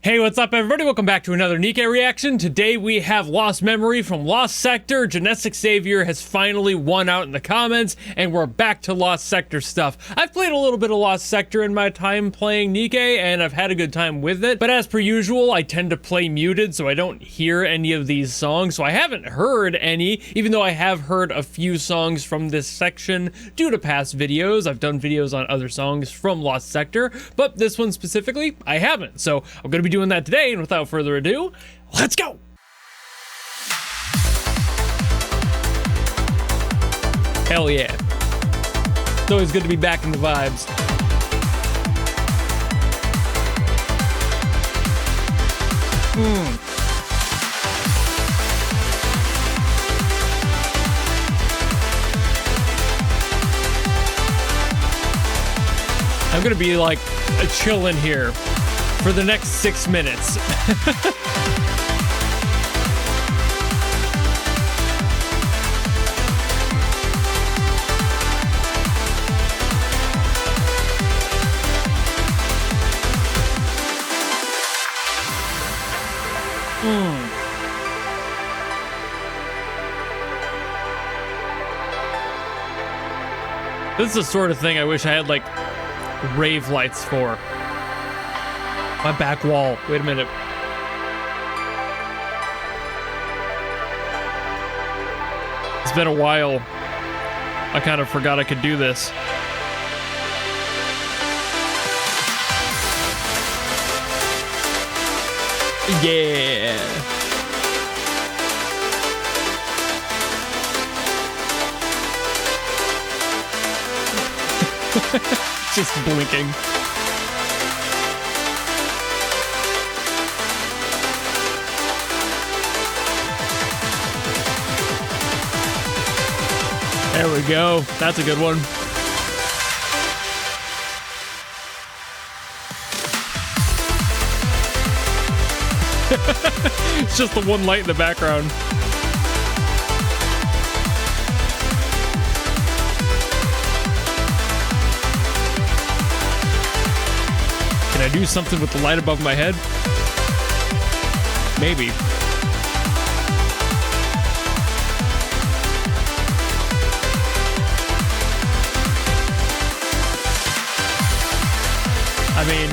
Hey, what's up everybody? Welcome back to another NIKKE reaction. Today we have Lost Memory from Lost Sector. Genetic Savior has finally won out in the comments, and we're back to Lost Sector stuff. I've played a little bit of Lost Sector in my time playing NIKKE, and I've had a good time with it. But as per usual, I tend to play muted, so I don't hear any of these songs. So I haven't heard any, even though I have heard a few songs from this section due to past videos. I've done videos on other songs from Lost Sector, but this one specifically, I haven't. So I'm going to be doing that today, and without further ado, let's go! Hell yeah. It's always good to be back in the vibes. I'm gonna be like a chillin' here for the next 6 minutes. This is the sort of thing I wish I had like rave lights for. My back wall. Wait a minute. It's been a while. I kind of forgot I could do this. Yeah. Just blinking. There we go. That's a good one. It's just the one light in the background. Can I do something with the light above my head? Maybe. I mean,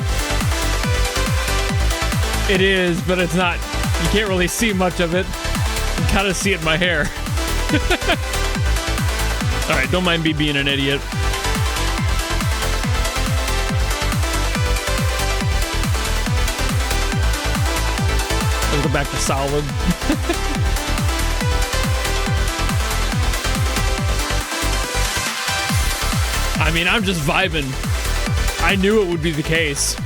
it is, but it's not. You can't really see much of it. You can kind of see it in my hair. All right, don't mind me being an idiot. Let's go back to solid. I mean, I'm just vibing. I knew it would be the case.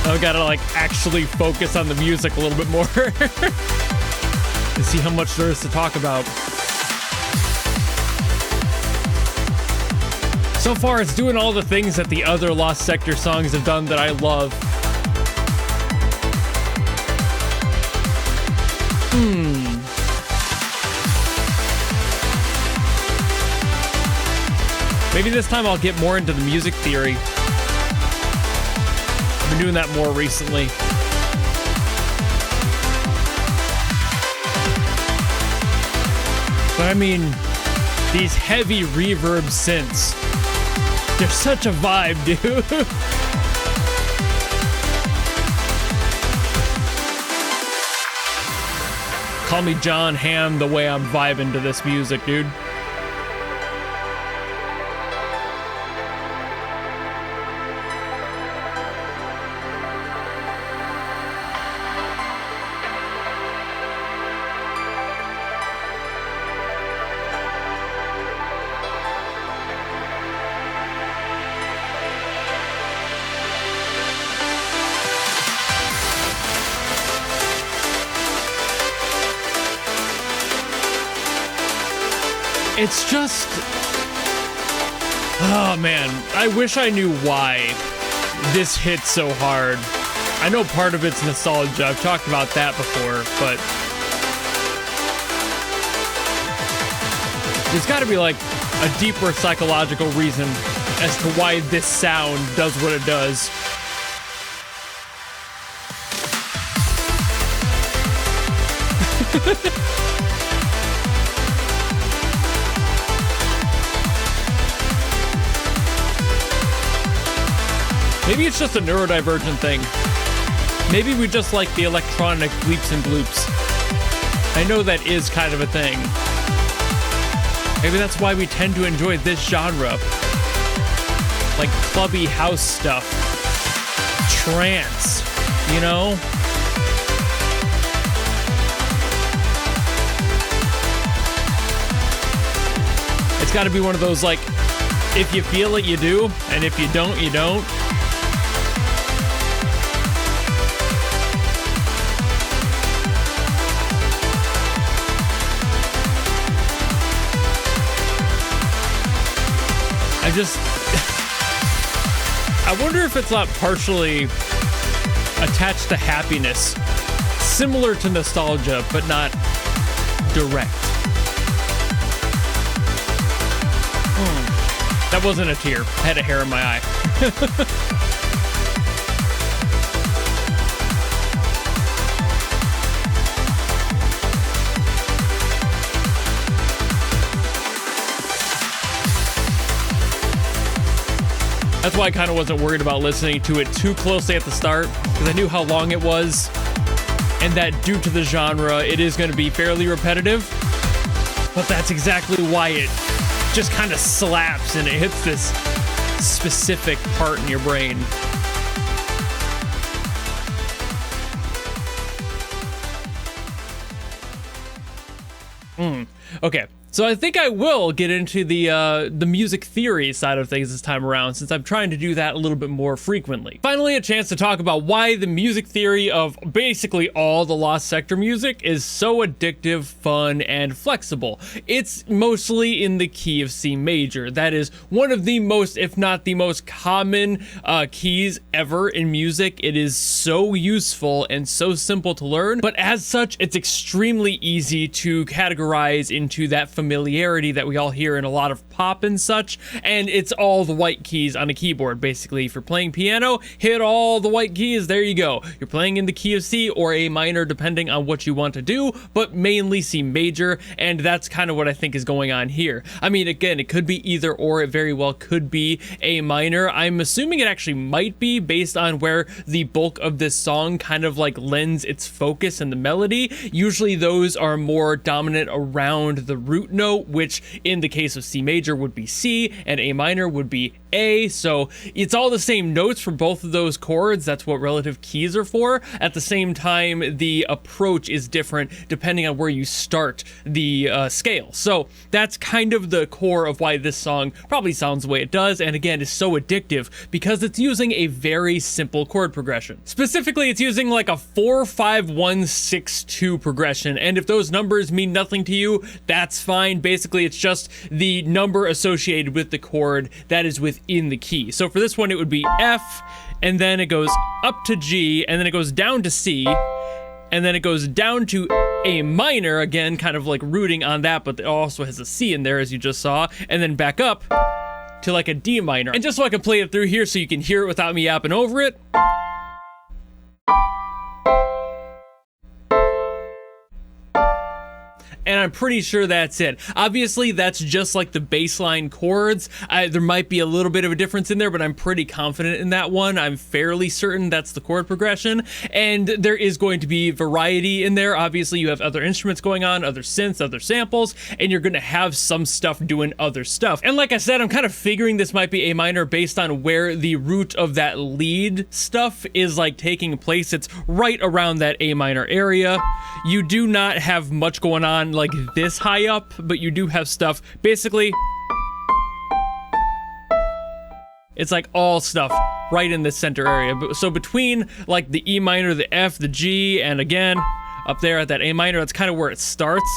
I've got to like actually focus on the music a little bit more to see how much there is to talk about. So far, it's doing all the things that the other Lost Sector songs have done that I love. Maybe this time I'll get more into the music theory. I've been doing that more recently. But I mean, these heavy reverb synths, they're such a vibe, dude. Call me John Hamm the way I'm vibing to this music, dude. It's just, oh man, I wish I knew why this hit so hard. I know part of it's nostalgia. I've talked about that before, but there's got to be like a deeper psychological reason as to why this sound does what it does. Maybe it's just a neurodivergent thing. Maybe we just like the electronic bleeps and bloops. I know that is kind of a thing. Maybe that's why we tend to enjoy this genre. Like clubby house stuff. Trance, you know? It's gotta be one of those, like, if you feel it, you do, and if you don't, you don't. I wonder if it's not partially attached to happiness, similar to nostalgia, but not direct. That wasn't a tear. I had a hair in my eye. That's why I kind of wasn't worried about listening to it too closely at the start, because I knew how long it was, and that due to the genre, it is going to be fairly repetitive. But that's exactly why it just kind of slaps and it hits this specific part in your brain. Okay. So I think I will get into the music theory side of things this time around, since I'm trying to do that a little bit more frequently. Finally, a chance to talk about why the music theory of basically all the Lost Sector music is so addictive, fun, and flexible. It's mostly in the key of C major. That is one of the most, if not the most common keys ever in music. It is so useful and so simple to learn, but as such, it's extremely easy to categorize into that familiarity that we all hear in a lot of pop and such, and it's all the white keys on a keyboard. Basically, if you're playing piano, hit all the white keys, there you go. You're playing in the key of C or A minor, depending on what you want to do, but mainly C major, and that's kind of what I think is going on here. I mean, again, it could be either or, it very well could be A minor. I'm assuming it actually might be, based on where the bulk of this song kind of like lends its focus and the melody. Usually those are more dominant around the root note, which in the case of C major would be C and A minor would be A. So it's all the same notes for both of those chords. That's what relative keys are for. At the same time, the approach is different depending on where you start the scale. So that's kind of the core of why this song probably sounds the way it does, and again is so addictive because it's using a very simple chord progression. Specifically, it's using like a 4-5-1-6-2 progression, and if those numbers mean nothing to you, that's fine. Basically, it's just the number associated with the chord that is within the key. So for this one, it would be F, and then it goes up to G, and then it goes down to C, and then it goes down to A minor, again, kind of like rooting on that, but it also has a C in there, as you just saw, and then back up to like a D minor. And just so I can play it through here so you can hear it without me yapping over it. And I'm pretty sure that's it. Obviously, that's just like the baseline chords. There might be a little bit of a difference in there, but I'm pretty confident in that one. I'm fairly certain that's the chord progression. And there is going to be variety in there. Obviously, you have other instruments going on, other synths, other samples, and you're going to have some stuff doing other stuff. And like I said, I'm kind of figuring this might be A minor based on where the root of that lead stuff is like taking place. It's right around that A minor area. You do not have much going on like this high up, but you do have stuff basically, it's like all stuff right in the center area. So between like the E minor, the F, the G, and again up there at that A minor, that's kind of where it starts.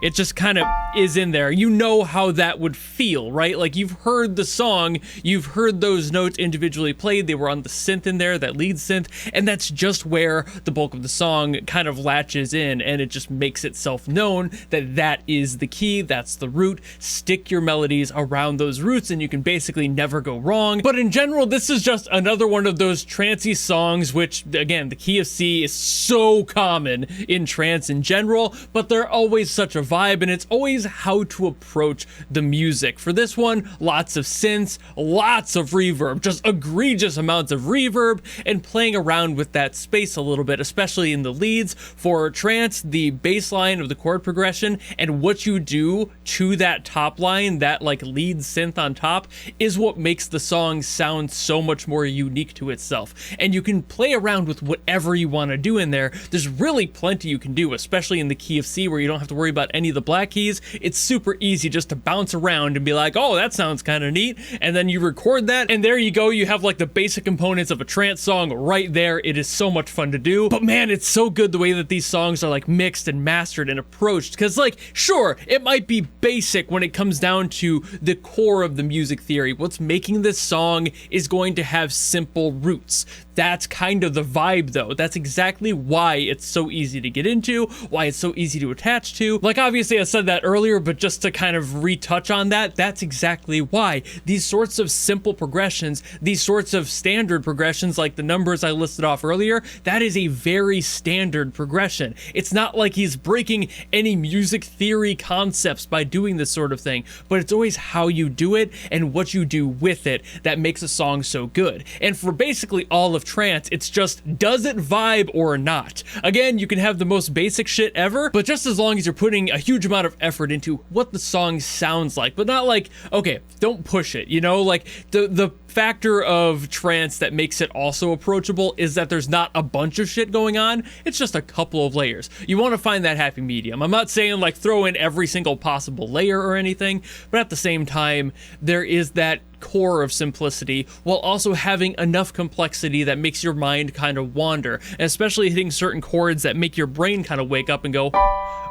It just kind of is in there. You know how that would feel, right? Like, you've heard the song, you've heard those notes individually played, they were on the synth in there, that lead synth, and that's just where the bulk of the song kind of latches in, and it just makes itself known that that is the key, that's the root. Stick your melodies around those roots and you can basically never go wrong. But in general, this is just another one of those trancey songs, which again, the key of C is so common in trance in general, but they're always such a vibe, and it's always how to approach the music. For this one, lots of synths, lots of reverb, just egregious amounts of reverb, and playing around with that space a little bit, especially in the leads. For trance, the bass line of the chord progression and what you do to that top line, that like lead synth on top, is what makes the song sound so much more unique to itself. And you can play around with whatever you want to do in there. There's really plenty you can do, especially in the key of C, where you don't have to worry about any of the black keys. It's super easy just to bounce around and be like, oh, that sounds kind of neat, and then you record that, and there you go, you have like the basic components of a trance song right there. It is so much fun to do. But man, it's so good the way that these songs are like mixed and mastered and approached, because like, sure, it might be basic when it comes down to the core of the music theory. What's making this song is going to have simple roots. That's kind of the vibe though. That's exactly why it's so easy to get into, why it's so easy to attach to. Like, obviously I said that earlier, but just to kind of retouch on that, that's exactly why. These sorts of simple progressions, these sorts of standard progressions like the numbers I listed off earlier, that is a very standard progression. It's not like he's breaking any music theory concepts by doing this sort of thing, but it's always how you do it and what you do with it that makes a song so good. And for basically all of trance, it's just, does it vibe or not? Again, you can have the most basic shit ever, but just as long as you're putting a huge amount of effort into what the song sounds like, but not like, okay, don't push it, you know? Like, the factor of trance that makes it also approachable is that there's not a bunch of shit going on, it's just a couple of layers. You want to find that happy medium. I'm not saying like throw in every single possible layer or anything, but at the same time, there is that core of simplicity while also having enough complexity that makes your mind kind of wander, and especially hitting certain chords that make your brain kind of wake up and go,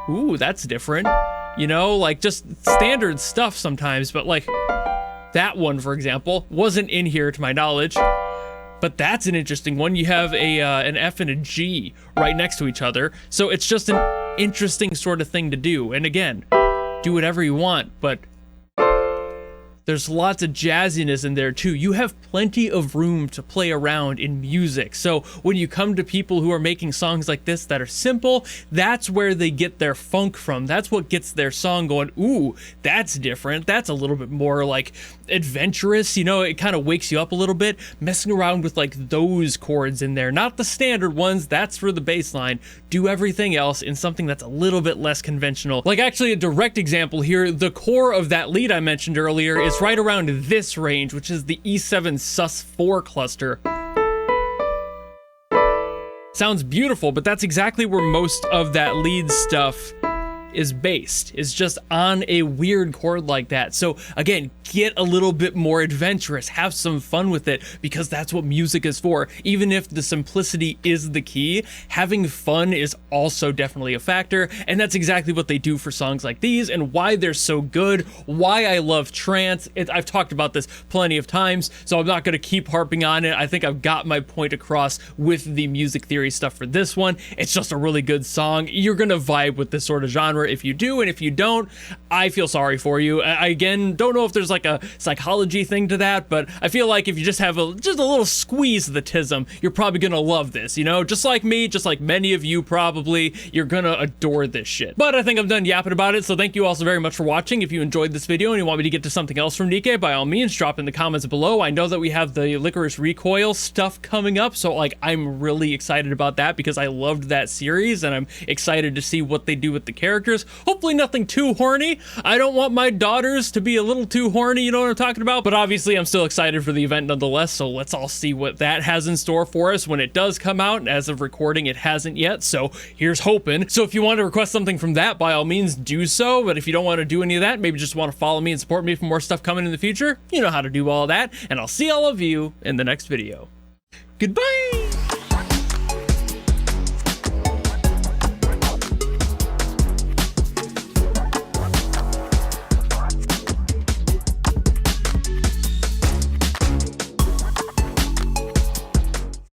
ooh, that's different, you know, like just standard stuff sometimes. But like that one, for example, wasn't in here to my knowledge, but that's an interesting one. You have an F and a G right next to each other, so it's just an interesting sort of thing to do. And again, do whatever you want, but there's lots of jazziness in there too. You have plenty of room to play around in music. So when you come to people who are making songs like this that are simple, that's where they get their funk from. That's what gets their song going, ooh, that's different. That's a little bit more like adventurous, you know, it kind of wakes you up a little bit. Messing around with like those chords in there, not the standard ones, that's for the bass line. Do everything else in something that's a little bit less conventional. Like, actually a direct example here, the core of that lead I mentioned earlier is right around this range, which is the E7 sus4 cluster. Sounds beautiful, but that's exactly where most of that lead stuff is based, is just on a weird chord like that. So again, get a little bit more adventurous, have some fun with it, because that's what music is for. Even if the simplicity is the key, having fun is also definitely a factor, and that's exactly what they do for songs like these and why they're so good, why I love trance. I've talked about this plenty of times, so I'm not going to keep harping on it. I think I've got my point across with the music theory stuff for this one. It's just a really good song. You're going to vibe with this sort of genre if you do, and if you don't, I feel sorry for you. I again don't know if there's like a psychology thing to that, but I feel like if you just have just a little squeeze of the tism, you're probably gonna love this, you know? Just like me, just like many of you probably, you're gonna adore this shit. But I think I'm done yapping about it, so thank you all so very much for watching. If you enjoyed this video and you want me to get to something else from NIKKE, by all means, drop in the comments below. I know that we have the Licorice Recoil stuff coming up, so like I'm really excited about that because I loved that series, and I'm excited to see what they do with the characters. Hopefully nothing too horny. I don't want my daughters to be a little too horny, you know what I'm talking about? But obviously I'm still excited for the event nonetheless, so let's all see what that has in store for us when it does come out. And as of recording, it hasn't yet, so here's hoping. So if you want to request something from that, by all means do so, but if you don't want to do any of that, maybe just want to follow me and support me for more stuff coming in the future, you know how to do all that, and I'll see all of you in the next video. Goodbye!